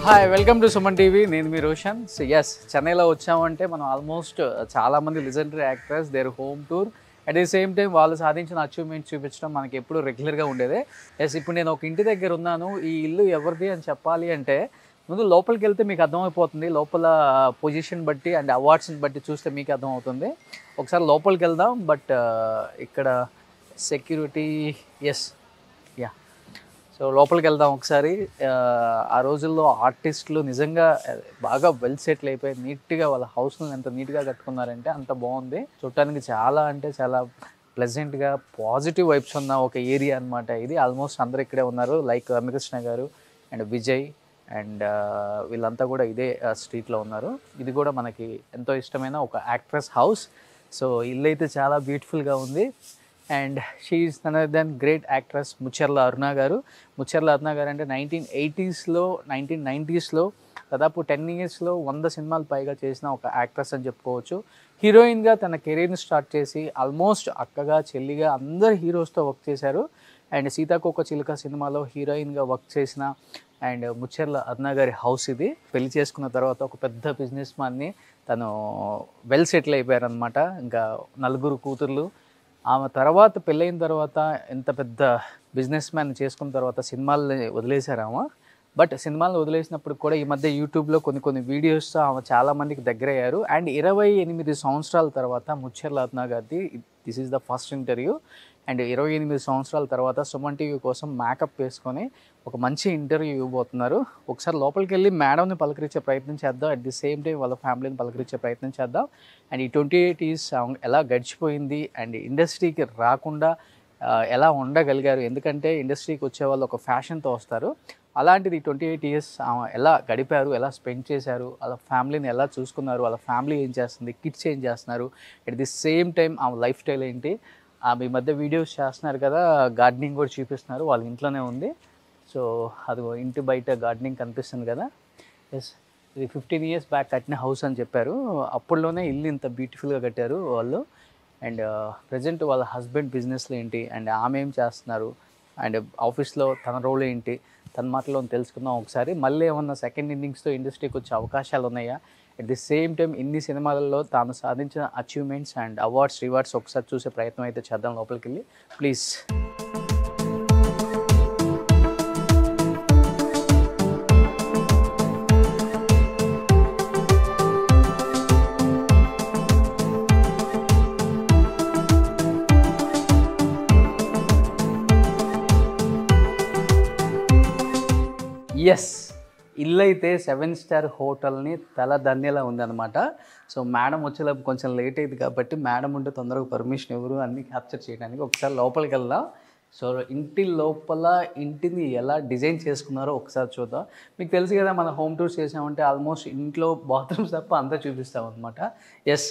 Hi welcome to Suman TV. నేను మీ Roshan. So yes, చెన్నైలో వచ్చామంటే మనం ఆల్మోస్ట్ చాలామంది legendary actors their home tour at the same time వాళ్ళు సాధించిన అచీవ్మెంట్స్ చూపించడం మనకి ఎప్పుడు రెగ్యులర్గా ఉండేదే. ఎస్, ఇప్పుడు నేను ఒక ఇంటి దగ్గర ఉన్నాను. ఈ ఇల్లు ఎవరిది అని చెప్పాలి అంటే ముందు లోపలికి వెళ్తే మీకు అర్థమైపోతుంది. లోపల పొజిషన్ బట్టి అండ్ అవార్డ్స్ని బట్టి చూస్తే మీకు అర్థమవుతుంది. ఒకసారి లోపలికి వెళ్దాం. బట్ ఇక్కడ సెక్యూరిటీ ఎస్ యా, సో లోపలికి వెళ్దాం ఒకసారి. ఆ రోజుల్లో ఆర్టిస్టులు నిజంగా బాగా వెల్ సెటిల్ అయిపోయి నీట్గా వాళ్ళ హౌస్ని ఎంత నీట్గా కట్టుకున్నారంటే అంత బాగుంది. చూడటానికి చాలా అంటే చాలా ప్లెజెంట్గా పాజిటివ్ వైబ్స్ ఉన్న ఒక ఏరియా అనమాట ఇది. ఆల్మోస్ట్ అందరు ఇక్కడే ఉన్నారు. లైక్ రమ్యకృష్ణ గారు అండ్ విజయ్ అండ్ వీళ్ళంతా కూడా ఇదే స్ట్రీట్లో ఉన్నారు. ఇది కూడా మనకి ఎంతో ఇష్టమైన ఒక యాక్ట్రెస్ హౌస్. సో ఇల్లు అయితే చాలా బ్యూటిఫుల్గా ఉంది. And she is another then great actress Mucharla Aruna గారు. ముచ్చర్ల అరుణ గారు అంటే 1980s, 1990s దాదాపు 10 yearsలో 100 సినిమాలు పైగా చేసిన ఒక యాక్ట్రెస్ అని చెప్పుకోవచ్చు. హీరోయిన్గా తన కెరీర్ని స్టార్ట్ చేసి ఆల్మోస్ట్ అక్కగా చెల్లిగా అందరు హీరోస్తో వర్క్ చేశారు. అండ్ సీతాకోకచిలుక సినిమాలో హీరోయిన్గా వర్క్ చేసిన అండ్ ముచ్చర్ల అరుణ గారి హౌస్ ఇది. పెళ్లి చేసుకున్న తర్వాత ఒక పెద్ద బిజినెస్ మ్యాన్ని తను వెల్ సెటిల్ అయిపోయారనమాట. ఇంకా 4 కూతుర్లు. ఆమె తర్వాత పెళ్ళైన తర్వాత ఎంత పెద్ద బిజినెస్ మ్యాన్ చేసుకున్న తర్వాత సినిమాల్ని వదిలేశారామా. బట్ సినిమాలను వదిలేసినప్పుడు కూడా ఈ మధ్య యూట్యూబ్లో కొన్ని వీడియోస్తో ఆమె చాలామందికి దగ్గర అయ్యారు. అండ్ 28 సంవత్సరాల తర్వాత ముచ్చర్ల అరుణ గారిది this is the first interview. And 28 సంవత్సరాల తర్వాత సుమన్ టీవీ కోసం మేకప్ వేసుకొని ఒక మంచి ఇంటర్వ్యూ ఇవ్వబోతున్నారు. ఒకసారి లోపలికి వెళ్ళి మేడంని పలకరించే ప్రయత్నం చేద్దాం. అట్ ది సేమ్ టైం వాళ్ళ ఫ్యామిలీని పలకరించే ప్రయత్నం చేద్దాం. అండ్ ఈ 28 years ఎలా గడిచిపోయింది అండ్ ఇండస్ట్రీకి రాకుండా ఎలా ఉండగలిగారు. ఎందుకంటే ఇండస్ట్రీకి వచ్చే వాళ్ళు ఒక ఫ్యాషన్తో వస్తారు. అలాంటిది 28 years ఎలా గడిపారు, ఎలా స్పెండ్ చేశారు, వాళ్ళ ఫ్యామిలీని ఎలా చూసుకున్నారు, వాళ్ళ ఫ్యామిలీ ఏం చేస్తుంది, కిడ్స్ ఏం చేస్తున్నారు, అట్ ది సేమ్ టైం ఆమె లైఫ్ స్టైల్ ఏంటి. ఈ మధ్య వీడియోస్ చేస్తున్నారు కదా, గార్డెనింగ్ కూడా చూపిస్తున్నారు. వాళ్ళ ఇంట్లోనే ఉంది. సో అది ఇంటి బయట గార్డెనింగ్ కనిపిస్తుంది కదా. ఎస్, ఇది 15 years బ్యాక్ కట్టిన హౌస్ అని చెప్పారు. అప్పుడులోనే ఇల్లు ఇంత బ్యూటిఫుల్గా కట్టారు వాళ్ళు. అండ్ ప్రజెంట్ వాళ్ళ హస్బెండ్ బిజినెస్లో ఏంటి అండ్ ఆమె ఏం చేస్తున్నారు అండ్ ఆఫీస్లో తన రోల్ ఏంటి తన మాటలో తెలుసుకుందాం ఒకసారి. మళ్ళీ ఏమన్నా సెకండ్ ఇన్నింగ్స్తో ఇండస్ట్రీకి వచ్చే అవకాశాలు ఉన్నాయా, అట్ ది సేమ్ టైం ఇన్ని సినిమాలలో తాను సాధించిన అచీవ్మెంట్స్ అండ్ అవార్డ్స్ రివార్డ్స్ ఒకసారి చూసే ప్రయత్నం అయితే చేద్దాం లోపలికి వెళ్ళి ప్లీజ్. ఎస్, ఇల్లు అయితే 7 star హోటల్ని తలదన్నేలా ఉందన్నమాట. సో మేడం వచ్చేలోపు కొంచెం లేట్ అయింది కాబట్టి మేడం ఉంటే తొందరగా పర్మిషన్ ఎవరు అన్నీ క్యాప్చర్ చేయడానికి ఒకసారి లోపలికి వెళ్దాం. సో ఇంటి లోపల ఇంటిని ఎలా డిజైన్ చేసుకున్నారో ఒకసారి చూద్దాం. మీకు తెలుసు కదా, మన హోమ్ టూర్స్ చేసామంటే ఆల్మోస్ట్ ఇంట్లో బాత్రూమ్స్ తప్ప అంతా చూపిస్తాం అనమాట. ఎస్,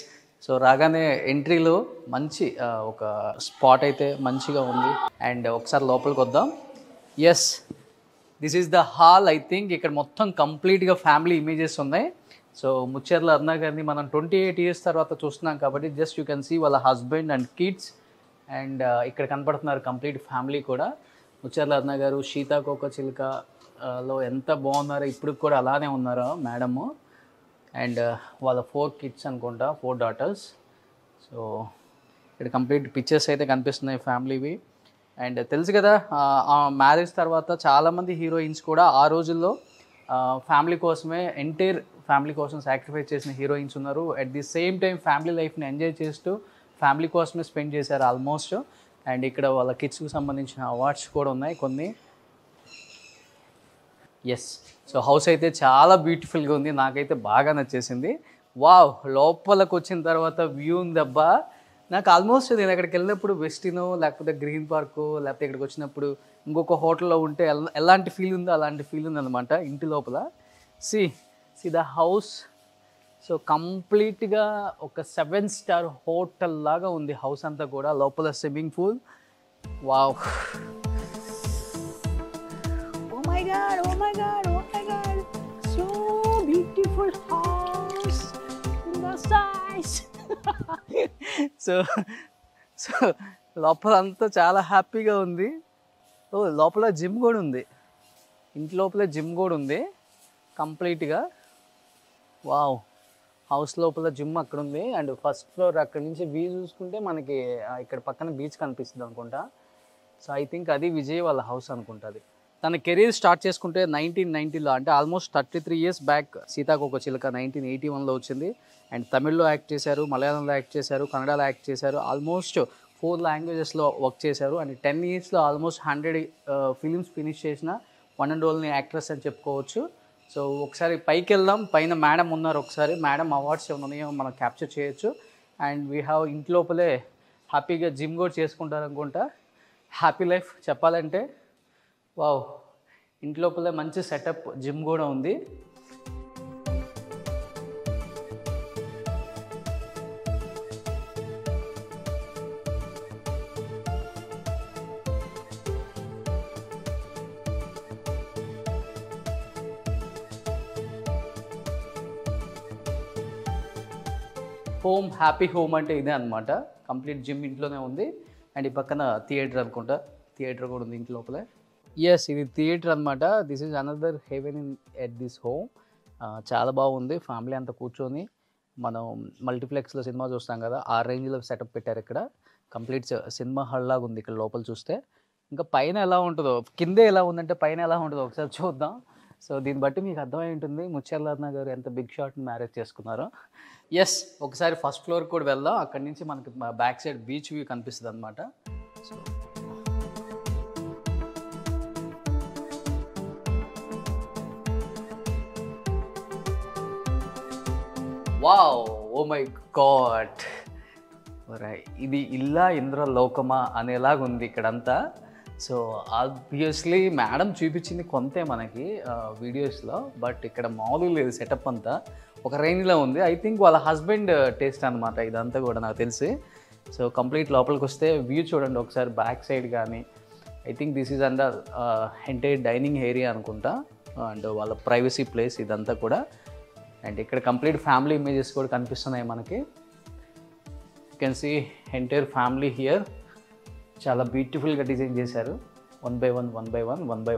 సో రాగానే ఎంట్రీలో మంచి ఒక స్పాట్ అయితే మంచిగా ఉంది. అండ్ ఒకసారి లోపలికి వద్దాం. Yes, this is the hall. I think ఇక్కడ మొత్తం కంప్లీట్గా ఫ్యామిలీ ఇమేజెస్ ఉన్నాయి. సో ముచ్చర్ల అరుణ గారిని మనం 28 years తర్వాత చూస్తున్నాం కాబట్టి జస్ట్ యూ కెన్ సీ వాళ్ళ హస్బెండ్ అండ్ కిడ్స్. అండ్ ఇక్కడ కనపడుతున్నారు కంప్లీట్ ఫ్యామిలీ కూడా. ముచ్చర్ల అరుణ గారు సీతాకోకచిలుకలో ఎంత బాగున్నారో ఇప్పుడు కూడా అలానే ఉన్నారు మేడము. అండ్ వాళ్ళ 4 kids అనుకుంటా, 4 daughters. సో ఇక్కడ కంప్లీట్ పిక్చర్స్ అయితే కనిపిస్తున్నాయి ఫ్యామిలీవి. అండ్ తెలుసు కదా, మ్యారేజ్ తర్వాత చాలామంది హీరోయిన్స్ కూడా ఆ రోజుల్లో ఫ్యామిలీ కోసమే ఎంటైర్ ఫ్యామిలీ కోసం సాక్రిఫైస్ చేసిన హీరోయిన్స్ ఉన్నారు. At the same time family లైఫ్ని ఎంజాయ్ చేస్తూ ఫ్యామిలీ కోసమే స్పెండ్ చేశారు ఆల్మోస్ట్. అండ్ ఇక్కడ వాళ్ళ కిడ్స్కి సంబంధించిన అవార్డ్స్ కూడా ఉన్నాయి కొన్ని. ఎస్, సో హౌస్ అయితే చాలా బ్యూటిఫుల్గా ఉంది. నాకైతే బాగా నచ్చేసింది. వావ్, లోపలికి వచ్చిన తర్వాత వ్యూ ఉందబ్బా. నాకు ఆల్మోస్ట్ నేను అక్కడికి వెళ్ళినప్పుడు వెస్టినో లేకపోతే గ్రీన్ పార్కో లేకపోతే ఇక్కడికి వచ్చినప్పుడు ఇంకొక హోటల్లో ఉంటే ఎలాంటి ఫీల్ ఉందో అలాంటి ఫీల్ ఉందన్నమాట ఇంటి లోపల. See the house. సో కంప్లీట్గా ఒక 7 star హోటల్ లాగా ఉంది హౌస్ అంతా కూడా. లోపల swimming pool. Wow, oh my God, oh my God, oh my God, so beautiful house in the size. So లోపల అంతా చాలా హ్యాపీగా ఉంది. లోపల జిమ్ కూడా ఉంది. ఇంటి లోపలే జిమ్ కూడా ఉంది. కంప్లీట్గా. వావ్, హౌస్ లోపల జిమ్ అక్కడ ఉంది అండ్ ఫస్ట్ ఫ్లోర్ అక్కడ నుంచి వ్యూ చూసుకుంటే మనకి ఇక్కడ పక్కన బీచ్ కనిపిస్తుంది అనుకుంటా. సో ఐ థింక్ అది విజయ్ వాళ్ళ హౌస్ అనుకుంటుంది. తన కెరీర్ స్టార్ట్ చేసుకుంటే 1990లో, అంటే ఆల్మోస్ట్ 33 years బ్యాక్ సీతాకోకచిలుక 1981లో వచ్చింది. అండ్ తమిళ్లో యాక్ట్ చేశారు, మలయాళంలో యాక్ట్ చేశారు, కన్నడలో యాక్ట్ చేశారు, ఆల్మోస్ట్ 4 లాంగ్వేజెస్లో వర్క్ చేశారు. అండ్ 10 yearsలో ఆల్మోస్ట్ 100 ఫిలిమ్స్ ఫినిష్ చేసిన వన్ అండ్ ఓన్లీ యాక్ట్రెస్ అని చెప్పుకోవచ్చు. సో ఒకసారి పైకి వెళ్దాం, పైన మేడం ఉన్నారు, ఒకసారి మేడం అవార్డ్స్ ఏమైనా ఉన్నాయో మనం క్యాప్చర్ చేయొచ్చు. అండ్ వీ హ్యావ్ ఇంట్లోపలే హ్యాపీగా జిమ్ కూడా చేసుకుంటారు అనుకుంటా. హ్యాపీ లైఫ్ చెప్పాలంటే. వావ్, ఇంట్లోపలే మంచి సెటప్ జిమ్ కూడా ఉంది. హోమ్, హ్యాపీ హోమ్ అంటే ఇదే అనమాట. కంప్లీట్ జిమ్ ఇంట్లోనే ఉంది. అండ్ ఈ పక్కన థియేటర్ అనుకుంటా, థియేటర్ కూడా ఉంది ఇంటి లోపలే. ఎస్, ఇది థియేటర్ అనమాట. This is another haven in at this home. చాలా బాగుంది. ఫ్యామిలీ అంతా కూర్చొని మనం మల్టీప్లెక్స్లో సినిమా చూస్తాం కదా, ఆ రేంజ్లో సెటప్ పెట్టారు ఇక్కడ. కంప్లీట్ సినిమా హాల్ లాగా ఉంది ఇక్కడ లోపల చూస్తే. ఇంకా పైన ఎలా ఉంటుందో, కిందే ఎలా ఉందంటే పైన ఎలా ఉంటుందో ఒకసారి చూద్దాం. సో దీన్ని బట్టి మీకు అర్థమై ఉంటుంది ముత్యాలరత్న గారు ఎంత బిగ్ షాట్ని మ్యారేజ్ చేసుకున్నారో. ఎస్, ఒకసారి ఫస్ట్ ఫ్లోర్ కూడా వెళ్దాం. అక్కడి నుంచి మనకి బ్యాక్ సైడ్ బీచ్ వ్యూ కనిపిస్తుంది అనమాట. So wow, oh my God, ఇది ఇల్లా ఇంద్రలోకమా అనేలాగా ఉంది ఇక్కడంతా. సో ఆబ్వియస్లీ మేడం చూపించింది కొంతే మనకి వీడియోస్లో, బట్ ఇక్కడ మామూలుగా లేదు, సెటప్ అంతా ఒక రేంజ్లో ఉంది. ఐ థింక్ వాళ్ళ హస్బెండ్ టేస్ట్ అనమాట ఇదంతా కూడా నాకు తెలిసి. సో కంప్లీట్ లోపలికి వస్తే వ్యూ చూడండి ఒకసారి, బ్యాక్ సైడ్ కానీ. I think this is under entire dining area అనుకుంటా, అండ్ వాళ్ళ ప్రైవసీ ప్లేస్ ఇదంతా కూడా. అండ్ ఇక్కడ కంప్లీట్ ఫ్యామిలీ ఇమేజెస్ కూడా కనిపిస్తున్నాయి మనకి. You can see entire family here. చాలా బ్యూటిఫుల్గా డిజైన్ చేశారు, 1 by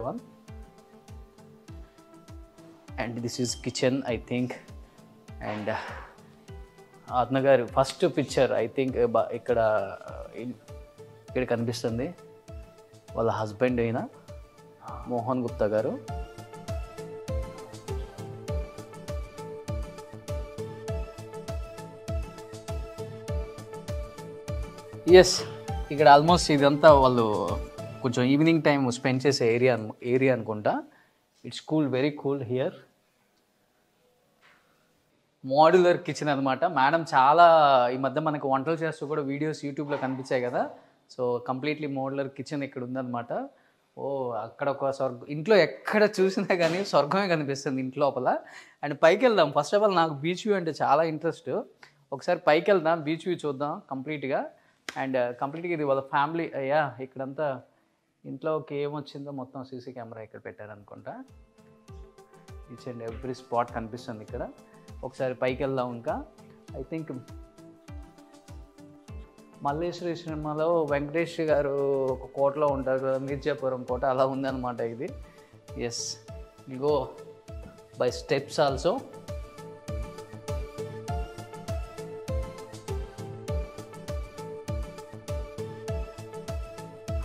1. And this is kitchen I think. And Atma గారు ఫస్ట్ పిక్చర్ ఐ థింక్ ఇక్కడ కనిపిస్తుంది, వాళ్ళ హస్బెండ్ అయిన మోహన్ గుప్తా గారు. ఎస్, ఇక్కడ ఆల్మోస్ట్ ఇదంతా వాళ్ళు కొంచెం ఈవినింగ్ టైం స్పెండ్ చేసే ఏరియా అనుకుంటా. It's cool, very cool here. Modular kitchen అనమాట. మేడం చాలా ఈ మధ్య మనకు వంటలు చేస్తూ కూడా వీడియోస్ యూట్యూబ్లో కనిపించాయి కదా. సో కంప్లీట్లీ మోడ్యులర్ కిచెన్ ఇక్కడ ఉందన్నమాట. ఓ, అక్కడ ఒక ఇంట్లో ఎక్కడ చూసినా కానీ స్వర్గమే కనిపిస్తుంది ఇంట్లో లోపల. అండ్ పైకి వెళ్దాం. ఫస్ట్ ఆఫ్ ఆల్ నాకు బీచ్ వ్యూ అంటే చాలా ఇంట్రెస్ట్. ఒకసారి పైకి వెళ్దాం, బీచ్ వ్యూ చూద్దాం కంప్లీట్గా. అండ్ కంప్లీట్గా ఇది వాళ్ళ ఫ్యామిలీ. అయ్యా, ఇక్కడంతా ఇంట్లోకి ఏమొచ్చిందో మొత్తం సీసీ కెమెరా ఇక్కడ పెట్టారనుకుంటా. ఈచ్ అండ్ ఎవ్రీ స్పాట్ కనిపిస్తుంది ఇక్కడ. ఒకసారి పైకి వెళ్దాం. ఇంకా ఐ థింక్ మల్లేశ్వరి సినిమాలో వెంకటేష్ గారు ఒక కోటలో ఉంటారు కదా, మిర్జాపురం కోట, అలా ఉందన్నమాట ఇది. Yes, go by steps also.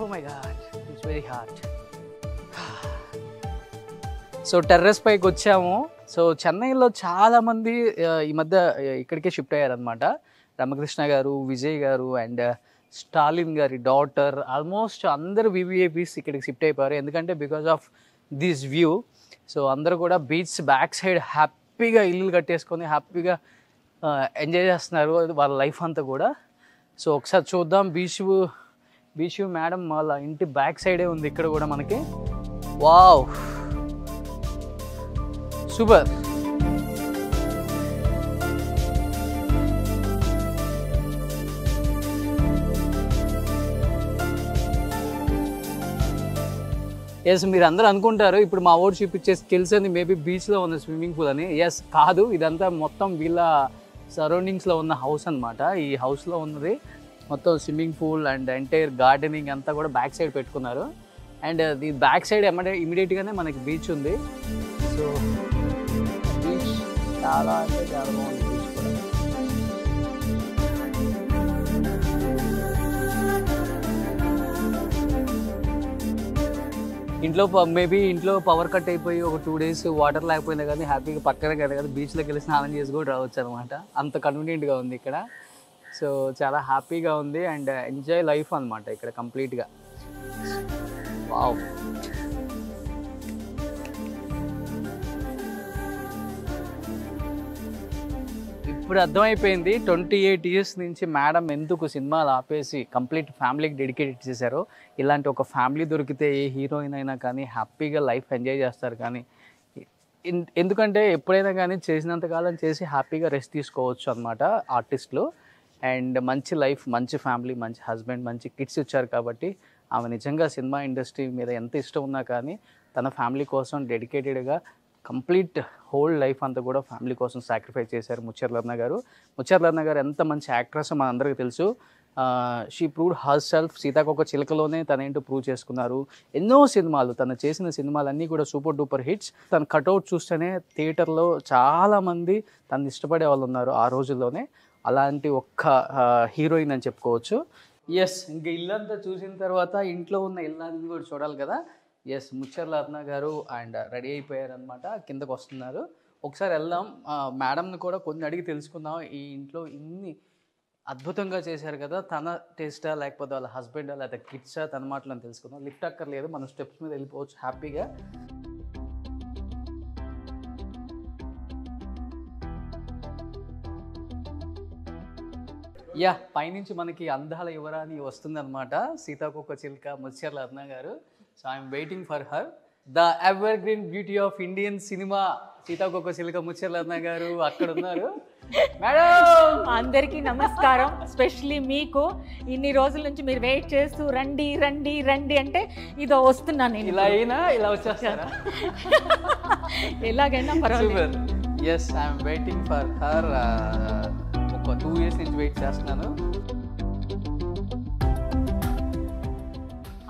Oh my God, it's very hot. So terrace పైకి వచ్చాము. సో చెన్నైలో చాలామంది ఈ మధ్య ఇక్కడికే షిఫ్ట్ అయ్యారనమాట. రామకృష్ణ గారు, విజయ్ గారు అండ్ స్టాలిన్ గారి డాటర్, ఆల్మోస్ట్ అందరు వివిఐపీస్ ఇక్కడికి షిఫ్ట్ అయిపోయారు. ఎందుకంటే because of this view. So అందరూ కూడా బీచ్ బ్యాక్ సైడ్ హ్యాపీగా ఇల్లు కట్టేసుకొని హ్యాపీగా ఎంజాయ్ చేస్తున్నారు వాళ్ళ లైఫ్ అంతా కూడా. సో ఒకసారి చూద్దాం బీచ్ వ్యూ. మేడం వాళ్ళ ఇంటి బ్యాక్ సైడే ఉంది ఇక్కడ కూడా మనకి. Wow, super. ఎస్, మీరు అందరూ అనుకుంటారు ఇప్పుడు మా ఓడి చూపించే స్కిల్స్ అని మేబీ బీచ్లో ఉన్న స్విమ్మింగ్ పూల్ అని. ఎస్, కాదు, ఇదంతా మొత్తం వీళ్ళ సరౌండింగ్స్లో ఉన్న హౌస్ అనమాట. ఈ హౌస్లో ఉన్నది మొత్తం swimming pool and entire gardening అంతా కూడా బ్యాక్ సైడ్ పెట్టుకున్నారు. అండ్ ఈ బ్యాక్ సైడ్ ఇమీడియట్గానే మనకి బీచ్ ఉంది. సో చాలా అంటే చాలా బాగుంది బీచ్ కూడా. ఇంట్లో మేబీ ఇంట్లో పవర్ కట్ అయిపోయి ఒక 2 days వాటర్ లేకపోయినా కానీ హ్యాపీగా పక్కన కదా బీచ్లోకి వెళ్ళి స్నానం చేసి కూడా రావచ్చు అనమాట. అంత కన్వీనియంట్గా ఉంది ఇక్కడ. సో చాలా హ్యాపీగా ఉంది అండ్ ఎంజాయ్ లైఫ్ అనమాట ఇక్కడ కంప్లీట్గా. వావ్. ఇప్పుడు అర్థమైపోయింది 28 years నుంచి మేడం ఎందుకు సినిమాలు ఆపేసి కంప్లీట్ ఫ్యామిలీకి డెడికేట్ చేశారో. ఇలాంటి ఒక ఫ్యామిలీ దొరికితే ఏ హీరోయిన్ అయినా కానీ హ్యాపీగా లైఫ్ ఎంజాయ్ చేస్తారు. కానీ ఎందుకంటే ఎప్పుడైనా కానీ చేసినంతకాలం చేసి హ్యాపీగా రెస్ట్ తీసుకోవచ్చు అనమాట ఆర్టిస్టులు. అండ్ మంచి లైఫ్, మంచి ఫ్యామిలీ, మంచి హస్బెండ్, మంచి కిడ్స్ ఇచ్చారు కాబట్టి ఆమె నిజంగా సినిమా ఇండస్ట్రీ మీద ఎంత ఇష్టం ఉన్నా కానీ తన ఫ్యామిలీ కోసం డెడికేటెడ్గా కంప్లీట్ హోల్ లైఫ్ అంతా కూడా ఫ్యామిలీ కోసం సాక్రిఫైస్ చేశారు ముత్యాల లర్న గారు. ముత్యాల లర్న గారు ఎంత మంచి యాక్ట్రెస్ మనందరికీ తెలుసు. She proved her self. సీతాకోక చిలకలోనే తనేంటో ప్రూవ్ చేసుకున్నారు. ఎన్నో సినిమాలు, తను చేసిన సినిమాలన్నీ కూడా సూపర్ డూపర్ హిట్స్. తన కట్అవుట్ చూస్తేనే థియేటర్లో చాలామంది తను ఇష్టపడే వాళ్ళు ఉన్నారు ఆ రోజుల్లోనే. అలాంటి ఒక్క హీరోయిన్ అని చెప్పుకోవచ్చు. ఎస్, ఇంకా ఇల్లంతా చూసిన తర్వాత ఇంట్లో ఉన్న ఇల్లాన్ని కూడా చూడాలి కదా. ఎస్, ముత్యాల లర్న గారు అండ్ రెడీ అయిపోయారనమాట, కిందకు వస్తున్నారు. ఒకసారి వెళ్దాం. మేడంని కూడా కొన్ని అడిగి తెలుసుకుందాం. ఈ ఇంట్లో ఇన్ని అద్భుతంగా చేశారు కదా, తన టేస్టా లేకపోతే వాళ్ళ హస్బెండా లేకపోతే కిడ్సా, తన మాటలను తెలుసుకుందాం. లిఫ్ట్ అక్కర్లేదు, మనం స్టెప్స్ మీద వెళ్ళిపోవచ్చు హ్యాపీగా. యా, పైనుంచి మనకి అందాల యువరాణి వస్తుందన్నమాట, సీతాకోక చిలుక ముత్యాల లర్న గారు. So I'm waiting for her. The ever green beauty of Indian cinema సీతాకోక చిలుక ముత్యాల లర్న గారు అక్కడ ఉన్నారు. మేడం అందరికీ నమస్కారం. స్పెషల్లీ మీకు ఇన్ని రోజుల నుంచి మీరు వెయిట్ చేస్తూ రండి రండి రండి అంటే ఇదో వస్తున్నాను నేను. ఇలా అయినా ఇలా వచ్చేస్తారా? ఎలాగైనా పర్వాలేదు. Yes, I'm waiting for her. ఒక 2 years నుంచి వెయిట్ చేస్తున్నాను.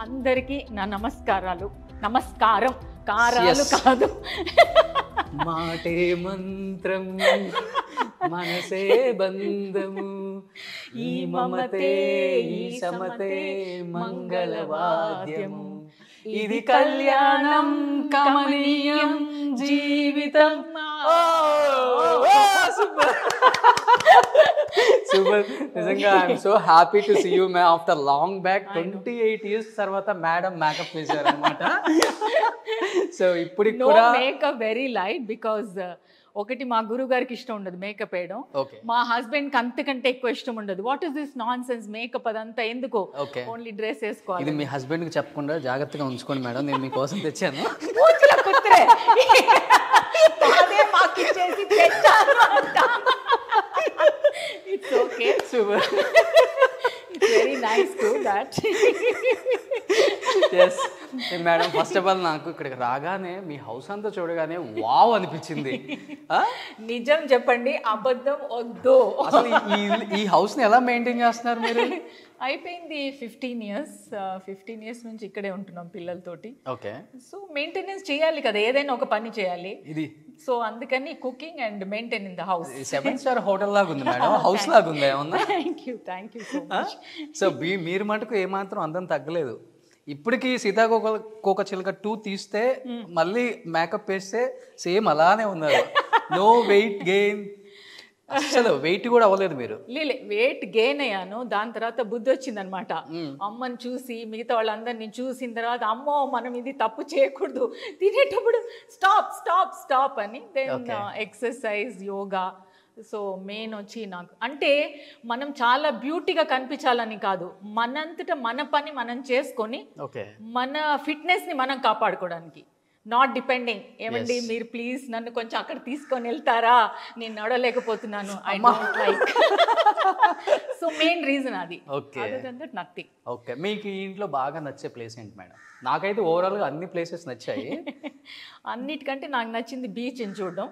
అందరికీ నా నమస్కారాలు. నమస్కారం, కారాలు కాదు. మాటే మంత్రం, మనసే బంధము, ఈ మమతే ఈ సమతే మంగళవాద్యము, ఇది కళ్యాణం కమనీయం జీవితం. సూపర్. నిజంగా I'm so happy to see you ma'am after long back. 28 years తర్వాత మేడం మేకప్ వేశారు అనమాట. సో ఇప్పుడు కూడా మేకప్ వెరీ లైట్ బికాజ్ ఒకటి మా గురువు గారికి ఇష్టం ఉండదు మేకప్ వేయడం. మా హస్బెండ్ కి అంతకంటే ఎక్కువ ఇష్టం ఉండదు. What is this non sense makeup, అదంతా ఎందుకు, ఓన్లీ డ్రెస్ వేసుకోవాలి. ఇది మీ హస్బెండ్ కి చెప్పకుండా జాగ్రత్తగా ఉంచుకోండి మేడం, నేను మీకోసం తెచ్చాను. It's okay, super, it's very nice to that. Yes madam, first of all నాకు ఇక్కడికి రాగానే మీ హౌస్ అంతా చూడగానే వావ్ అనిపించింది. నిజం చెప్పండి, అబద్ధం వద్దు. అసలు ఈ హౌస్ ని ఎలా మెయింటైన్ చేస్తున్నారు మీరు? అయిపోయింది 15 years. 15 years నుంచి ఇక్కడే ఉంటున్నాం పిల్లలతోటి. ఓకే. సో మెయింటెనెన్స్ చేయాలి కదా, ఏదైనా ఒక పని చేయాలి. ఇది సో అందుకని cooking and maintain in the house. 7-star hotel లాగా ఉంది మేడం, హౌస్ లాగా ఉంది ఏమన్నా? Thank you so much. So మీరు మటుకు ఏమాత్రం అందం తగ్గలేదు. ఇప్పటికీ సీతాకోక చిలుక 2 తీస్తే మళ్ళీ మేకప్ వేస్తే సేమ్ అలానే ఉన్నారు. నో వెయిట్ గెయిన్, అసలు వెయిట్ కూడా అవ్వలేదు మీరు. వెయిట్ గెయిన్ అయ్యాను. దాని తర్వాత బుద్ధి వచ్చింది అనమాట. అమ్మని చూసి మిగతా వాళ్ళందరినీ చూసిన తర్వాత అమ్మో మనం ఇది తప్పు చేయకూడదు, తినేటప్పుడు స్టాప్ స్టాప్ స్టాప్ అని. Then exercise, yoga. So main వచ్చి నాకు అంటే మనం చాలా బ్యూటీగా కనిపించాలని కాదు, మనంతటా మన పని మనం చేసుకొని మన ఫిట్నెస్ని మనం కాపాడుకోవడానికి. నాట్ డిపెండింగ్ ఏమండి మీరు ప్లీజ్ నన్ను కొంచెం అక్కడ తీసుకొని వెళ్తారా, నేను నడవలేకపోతున్నాను, I don't like. So main reason అది. నథింగ్. ఓకే, మీకు ఈ ఇంట్లో బాగా నచ్చే ప్లేస్ ఏంటి మేడం? నాకైతే ఓవరాల్గా అన్ని ప్లేసెస్ నచ్చాయి. అన్నిటికంటే నాకు నచ్చింది బీచ్ని చూడడం.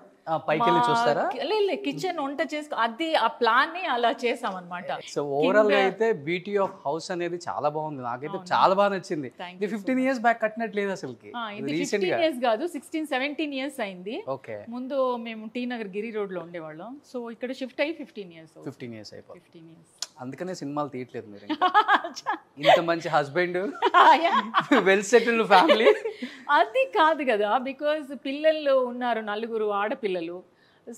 పైకి వెళ్ళి చూస్తారా? లేదు, కిచెన్ వంట చేసుకో, అది ఆ ప్లాన్ ని అలా చేసాం అనమాట. సో ఓవరాల్ గా అయితే బ్యూటీ ఆఫ్ హౌస్ అనేది చాలా బాగుంది, నాకైతే చాలా బాగా నచ్చింది. ఇది 15 years బ్యాక్ కట్టినట్లేదు అసలుకి, ఇది 15 years కాదు, 16-17 years అయింది. ఓకే. ముందు మేము టీ నగర్ గిరి రోడ్ లో ఉండేవాళ్ళం. సో ఇక్కడ షిఫ్ట్ అయ్యి 15 years అయిపోయింది. 15 years. అందుకనే సినిమాలు తీయట్లేదు మీరు. ఇంత మంచి హస్బెండ్, వెల్ సెటిల్డ్ ఫ్యామిలీ. అది కాదు కదా, బికాజ్ పిల్లలు ఉన్నారు, 4 ఆడపిల్లలు.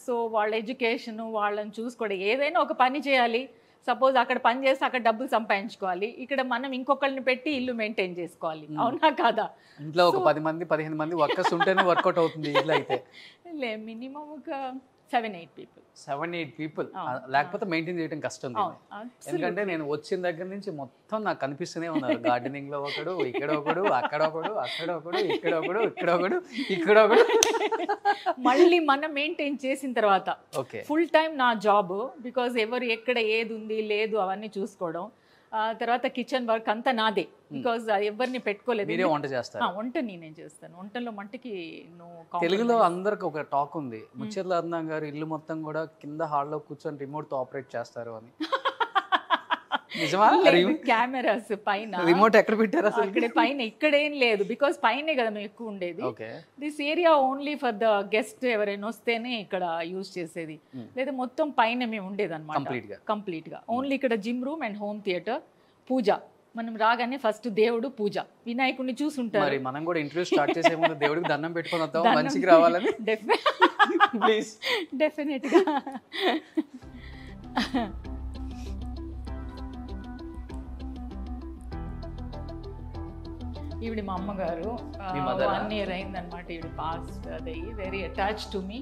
సో వాళ్ళ ఎడ్యుకేషన్, వాళ్ళని చూసుకోవడం, ఏదైనా ఒక పని చేయాలి. సపోజ్ అక్కడ పని చేస్తే అక్కడ డబ్బులు సంపాదించుకోవాలి, ఇక్కడ మనం ఇంకొకరిని పెట్టి ఇల్లు మెయింటైన్ చేసుకోవాలి. అవునా కాదా? ఇంట్లో ఒక 10 మంది 15 మంది వర్కర్స్ ఉంటేనే వర్కౌట్ అవుతుంది ఇట్లా అయితే. మినిమం ఒక 7-8 people. 7-8 people లేకపోతే మెయింటైన్ చేయడం కష్టం. ఎందుకంటే నేను వచ్చిన దగ్గర నుంచి మొత్తం నాకు కనిపిస్తూనే ఉన్నారు. గార్డెనింగ్ లో ఒకడు, ఇక్కడ ఒకడు, అక్కడ ఒకడు, అక్కడ ఒకడు, ఇక్కడ ఒకడు, ఇక్కడ ఒకడు, ఇక్కడ ఒకడు. మళ్ళీ మనం మెయింటైన్ చేసిన తర్వాత ఓకే, ఫుల్ టైం నా జాబ్. బికాజ్ ఎవరు ఎక్కడ ఏది ఉంది లేదు అవన్నీ చూసుకోవడం. తర్వాత కిచెన్ వర్క్ అంతా నాదే, బికాజ్ ఎవరిని పెట్టుకోలేదు. మీరే వంట చేస్తారు? వంట నేనే చేస్తాను. వంటలో మట్టికి తెలుగులో అందరికి ఒక టాక్ ఉంది, ముచ్చర్ల అరుణ గారు ఇల్లు మొత్తం కూడా కింద హాల్లో కూర్చొని రిమోట్ తో ఆపరేట్ చేస్తారు అని. నిజమా? కెమెరాస్ పైన, రిమోట్ ఎక్కడ పెట్టారు అసలు? అక్కడే పైన, ఇక్కడేం లేదు. బికాస్ పైనే కదా మేము ఎక్కువ ఉండేది. This area only for the guest, ఎవరైనా వస్తేనే ఇక్కడ యూజ్ చేసేది. లేదా మొత్తం పైన మేము ఉండేది అనమాట కంప్లీట్ గా. ఓన్లీ ఇక్కడ gym room and home theatre. Puja మనం రాగానే ఫస్ట్ దేవుడు పూజ, వినాయకుడిని చూసుంటారు. మరి మనం కూడా ఇంటర్వ్యూ స్టార్ట్ చేసే ముందు దేవుడికి దండం పెట్టుకొని వద్దాం, మంచిగా రావాలని. ప్లీజ్, డెఫినెట్ గా. ఈవిడ మా అమ్మగారు. 1 year అయిందనమాట ఈవిడ పాస్ట్. అది very attach to me.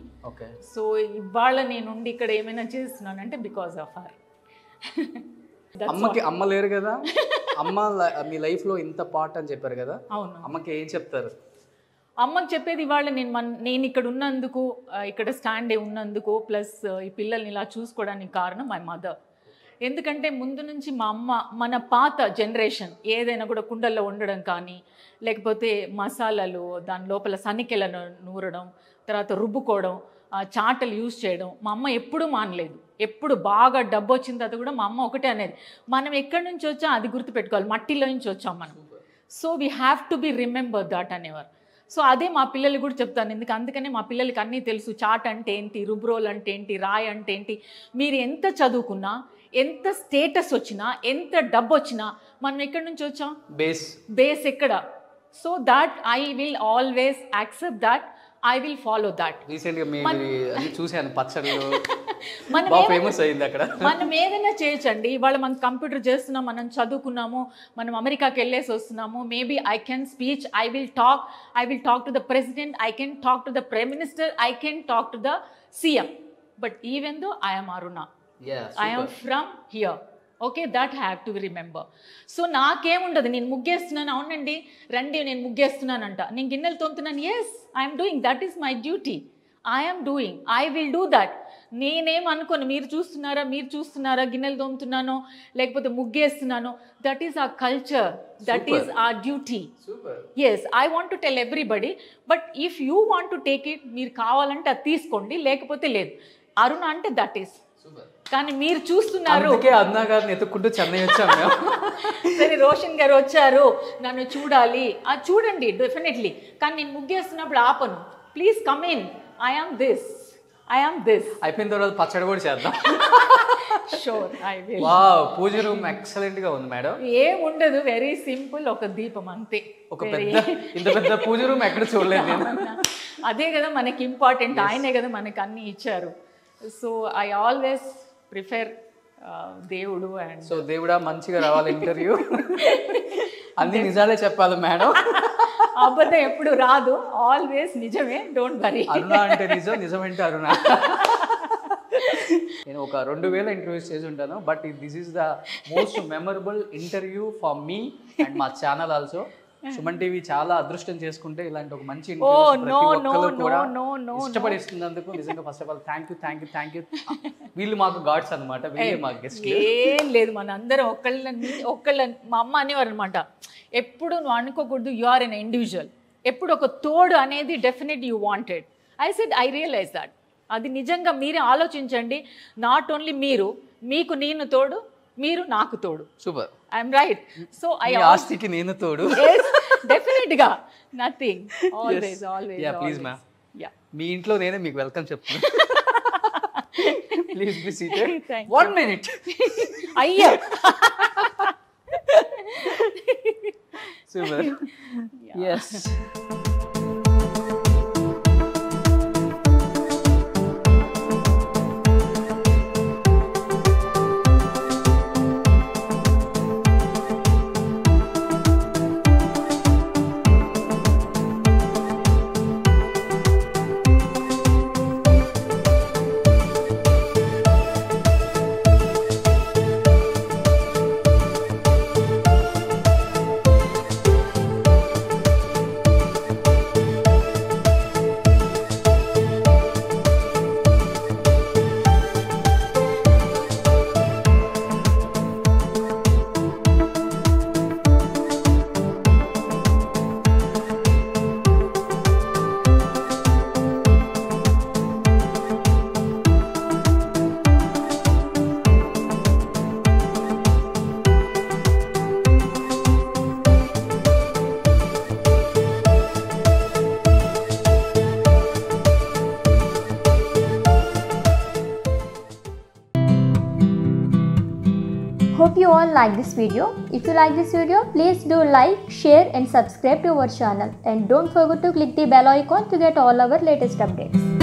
So ఇవాళ నేను ఇక్కడ ఏమైనా చేస్తున్నానంటే బికాస్ ఆఫ్ హర్. అమ్మకి అమ్మ లేరు కదా, అమ్మ మీ లైఫ్ లో ఇంత పార్ట్ అని చెప్పారు కదా. అవును. అమ్మకి ఏం చెప్తారు? అమ్మకి చెప్పేది ఇవాళ నేను ఇక్కడ ఉన్నందుకు, ఇక్కడ స్టాండ్ ఉన్నందుకు, ప్లస్ ఈ పిల్లల్ని ఇలా చూసుకోవడానికి కారణం మై మదర్. ఎందుకంటే ముందు నుంచి మా అమ్మ, మన పాత జనరేషన్ ఏదైనా కూడా కుండల్లో వండడం కానీ, లేకపోతే మసాలాలు దాని లోపల సన్నికెలను నూరడం, తర్వాత రుబ్బుకోవడం, చాటలు యూజ్ చేయడం మా అమ్మ ఎప్పుడూ మానలేదు. ఎప్పుడు బాగా డబ్బు వచ్చిన తర్వాత కూడా మా అమ్మ ఒకటే అనేది, మనం ఎక్కడి నుంచి వచ్చాం అది గుర్తుపెట్టుకోవాలి, మట్టిలో నుంచి వచ్చాం మనం. So we have to be remember that అనేవారు. సో అదే మా పిల్లలు కూడా చెప్తాను. అందుకనే మా పిల్లలకి అన్నీ తెలుసు. చాట్ అంటే ఏంటి, రుబ్రోల్ అంటే ఏంటి, రాయ్ అంటే ఏంటి. మీరు ఎంత చదువుకున్నా, ఎంత స్టేటస్ వచ్చినా, ఎంత డబ్బు వచ్చినా మనం ఎక్కడి నుంచి వచ్చాం? బేస్ ఎక్కడ? So that I will always accept that, I will follow that. చూసాను పచ్చళ్ళు, మనం ఏదైనా చేయొచ్చండి. ఇవాళ మనం కంప్యూటర్ చేస్తున్నాం, మనం చదువుకున్నాము, మనం అమెరికాకి వెళ్ళేసి వస్తున్నాము. Maybe I can speech, I will talk to the president, I can talk to the prime minister, I can talk to the CM. But even though I am Aruna, I am from here. Okay, that have to remember. So నాకేముండదు, నేను ముగ్గేస్తున్నాను, అవునండి రండి నేను ముగ్గేస్తున్నానంట, నేను గిన్నెలు తోముతున్నాను, yes I'm doing, that is my duty, I'm doing, I will do that. నేనేం అనుకోను మీరు చూస్తున్నారా గిన్నెలు తోముతున్నాను లేకపోతే ముగ్గేస్తున్నాను, that is our culture, that is our duty. Yes, I want to tell everybody, but if you want to take it, మీరు కావాలంటే అది తీసుకోండి, లేకపోతే లేదు. అరుణ అంటే దట్ ఈస్. కానీ మీరు చూస్తున్నారు, చెన్నై వచ్చాము సరే రోషన్ గారు వచ్చారు నన్ను చూడాలి, అది చూడండి డెఫినెట్లీ. కానీ నేను ముగ్గేస్తున్నప్పుడు ఆపను, please come in, I am this అయిపోయిన తర్వాత పచ్చడి కూడా చేద్దాం. Sure, I will. Wow, puja room excellent గా ఉంది మేడం. ఏం ఉండదు, వెరీ సింపుల్, ఒక దీపం అంతే. ఒక ఇంత పెద్ద పూజ రూమ్ ఎక్కడ చూడలేదు నేను. అదే కదా మనకి ఇంపార్టెంట్, ఆయనే కదా మనకి అన్ని ఇచ్చారు. సో ఐ ఆల్వేస్ ప్రిఫర్ దేవుడు. అండ్ సో దేవుడా మంచిగా రావాలి ఇంటర్వ్యూ, అన్ని నిజాలే చెప్పాలి మేడం, అబద్ధం ఎప్పుడు రాదు, ఆల్వేస్ నిజమే, డోంట్ వరీ. అరుణ అంటే నిజం, నిజం అంటే అరుణ. నేను ఒక 2000 ఇంటర్వ్యూస్ చేసి ఉంటాను, but this is the most memorable interview for me and మా ఛానల్ ఆల్సో. సుమన్ టీవీ చాలా అదృష్టం చేసుకుంటే ఇలాంటి ఒక మంచి ఇష్టపడిస్తున్నందుకు నిజంగా first of all thank you. వీళ్ళు మాకు గాడ్స్ అనమాట, వీళ్ళే మా గెస్ట్. ఏం లేదు, మన అందరం ఒకళ్ళ మా అమ్మ అనేవారు అనమాట, ఎప్పుడు నువ్వు అనుకోకూడదు యు ఆర్ ఎన్ ఇండివిజువల్, ఎప్పుడు ఒక తోడు అనేది definite you wanted. I said I realise that. అది నిజంగా మీరే ఆలోచించండి. నాట్ ఓన్లీ మీకు నేను తోడు, మీరు నాకు తోడు. Super. I'm right. So I ఆస్తికి నేను తోడు. డెఫినెట్గా నథింగ్. ఆల్వేస్ ప్లీజ్ మ్యామ్, మీ ఇంట్లో నేనే మీకు వెల్కమ్ చెప్తున్నా. Please be seated. 1 minute. అయ్యా. Super. Yes. Hope you all like this video. If you like this video, please do like, share and subscribe to our channel. And don't forget to click the bell icon to get all our latest updates.